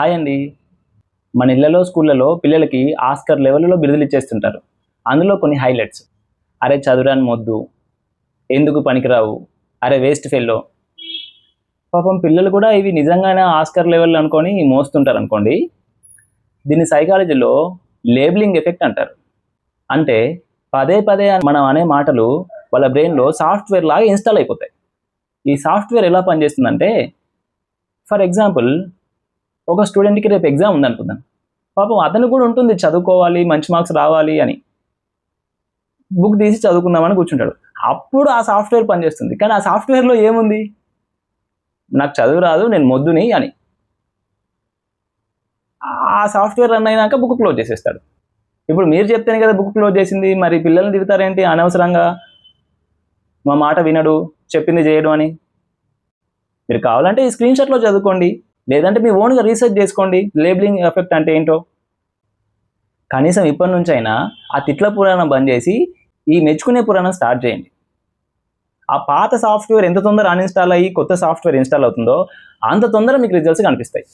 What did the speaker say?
Hi అండి. మన ఇళ్లలో స్కూళ్ళలో పిల్లలకి ఆస్కర్ లెవెల్లో బిరుదులు ఇచ్చేస్తుంటారు. అందులో కొన్ని హైలైట్స్. అరే చదువురాని మొద్దు, ఎందుకు పనికిరావు, అరే వేస్ట్ ఫెల్లో. పాపం పిల్లలు కూడా ఇవి నిజంగానే ఆస్కర్ లెవెల్ అనుకొని మోస్తుంటారు అనుకోండి. దీన్ని సైకాలజీలో లేబులింగ్ ఎఫెక్ట్ అంటారు. అంటే పదే పదే మనం అనే మాటలు వాళ్ళ బ్రెయిన్లో సాఫ్ట్వేర్ లాగా ఇన్స్టాల్ అయిపోతాయి. ఈ సాఫ్ట్వేర్ ఎలా పనిచేస్తుందంటే, ఫర్ ఎగ్జాంపుల్ ఒక స్టూడెంట్కి రేపు ఎగ్జామ్ ఉందనుకుందాం. పాపం అతను కూడా ఉంటుంది చదువుకోవాలి, మంచి మార్క్స్ రావాలి అని. బుక్ తీసి చదువుకుందామని కూర్చుంటాడు. అప్పుడు ఆ సాఫ్ట్వేర్ పనిచేస్తుంది. కానీ ఆ సాఫ్ట్వేర్లో ఏముంది? నాకు చదువు రాదు, నేను మొద్దుని అని. ఆ సాఫ్ట్వేర్ రన్ అయినాక బుక్ క్లోజ్ చేసేస్తాడు. ఇప్పుడు మీరు చెప్తేనే కదా బుక్ క్లోజ్ చేసింది, మరి పిల్లల్ని తిడతారేంటి అనవసరంగా? మా మాట వినడు, చెప్పింది చేయడు అని. మీరు కావాలంటే ఈ స్క్రీన్ షాట్లో చదువుకోండి, లేదంటే మీ ఓన్గా రీసెర్చ్ చేసుకోండి లేబులింగ్ ఎఫెక్ట్ అంటే ఏంటో. కనీసం ఇప్పటి నుంచి అయినా ఆ తిట్ల పురాణం బంద్ చేసి ఈ మెచ్చుకునే పురాణం స్టార్ట్ చేయండి. ఆ పాత సాఫ్ట్వేర్ ఎంత తొందర అన్ఇన్స్టాల్ అయ్యి కొత్త సాఫ్ట్వేర్ ఇన్స్టాల్ అవుతుందో అంత తొందర మీకు రిజల్ట్స్ కనిపిస్తాయి.